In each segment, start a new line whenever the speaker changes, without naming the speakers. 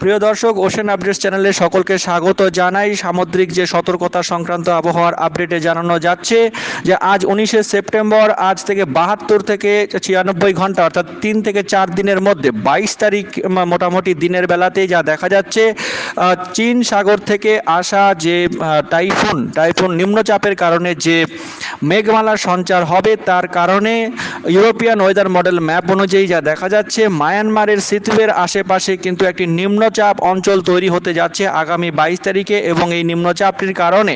প্রিয় দর্শক, ocean updates চ্যানেলে সকলকে স্বাগত জানাই। সামুদ্রিক যে সতর্কতা সংক্রান্ত আবহাওয়ার আপডেটে জানানো যাচ্ছে যে আজ 19শে সেপ্টেম্বর, আজ থেকে 72 থেকে 96 ঘন্টা অর্থাৎ 3 থেকে 4 দিনের মধ্যে 22 তারিখ মোটামুটি দিনের বেলাতেই যা দেখা যাচ্ছে, চীন সাগর থেকে আসা যে টাইফুন নিম্নচাপের কারণে যে মেঘমালার সঞ্চার হবে, তার কারণে ইউরোপিয়ান ওয়েদার মডেল ম্যাপ অনুযায়ী যা দেখা যাচ্ছে, মায়ানমারের সিতুয়ের আশেপাশে কিন্তু একটি নিম্নচাপ অঞ্চল তৈরি হতে যাচ্ছে আগামী 22 তারিখে, এবং এই নিম্নচাপটির কারণে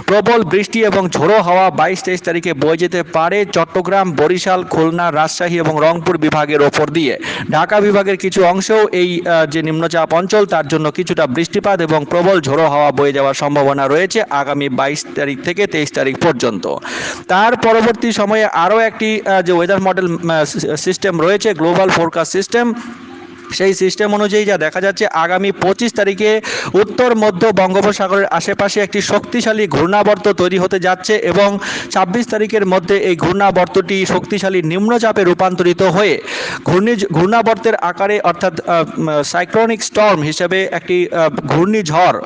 প্রবল বৃষ্টি এবং ঝোড়ো হাওয়া 22-23 তারিখে বয়ে যেতে পারে চট্টগ্রাম, বরিশাল, খুলনা, রাজশাহী এবং রংপুর বিভাগের ওপর দিয়ে। ঢাকা বিভাগের কিছু অংশেও এই যে নিম্নচাপ অঞ্চল, তার জন্য কিছুটা বৃষ্টিপাত এবং প্রবল ঝোড়ো হাওয়া বয়ে যাওয়ার সম্ভাবনা রয়েছে আগামী 22 তারিখ থেকে 23 তারিখ পর্যন্ত। তার পরবর্তী সময়ে আরও একটি যে ওয়েদার মডেল সিস্টেম রয়েছে, গ্লোবাল ফোরকাস্ট সিস্টেম, সেই সিস্টেম অনুযায়ী যা দেখা যাচ্ছে, আগামী 25 তারিখে উত্তর মধ্য বঙ্গোপসাগরের আশেপাশে একটি শক্তিশালী ঘূর্ণাবর্ত তৈরি হতে যাচ্ছে, এবং 26 তারিখের মধ্যে এই ঘূর্ণাবর্তটি শক্তিশালী নিম্নচাপে রূপান্তরিত হয়ে ঘূর্ণাবর্তের আকারে অর্থাৎ সাইক্লোনিক স্টর্ম হিসেবে একটি ঘূর্ণিঝড়,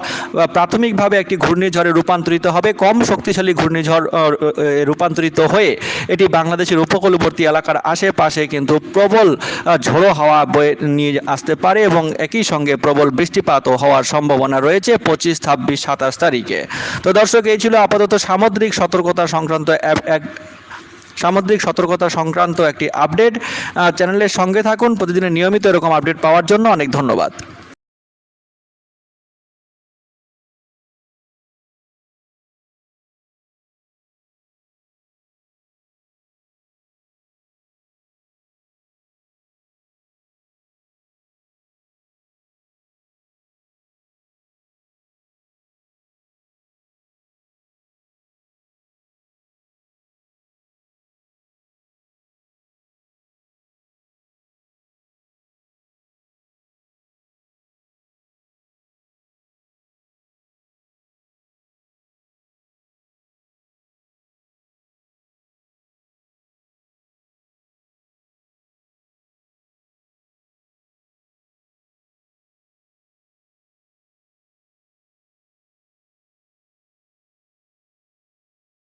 প্রাথমিকভাবে একটি ঘূর্ণিঝড়ে রূপান্তরিত হবে। কম শক্তিশালী ঘূর্ণিঝড় রূপান্তরিত হয়ে এটি বাংলাদেশের উপকূলবর্তী এলাকার আশেপাশে কিন্তু প্রবল ঝোড়ো হাওয়া বয়ে নিয়ে আসতে পারে, এবং একই সঙ্গে প্রবল বৃষ্টিপাতও হওয়ার সম্ভাবনা রয়েছে 25, 26, 27 তারিখে। তো দর্শক, এই ছিল আপাতত সামুদ্রিক সতর্কতা সংক্রান্ত একটি আপডেট। চ্যানেলের সঙ্গে থাকুন প্রতিদিনের নিয়মিত এরকম আপডেট পাওয়ার জন্য। অনেক ধন্যবাদ।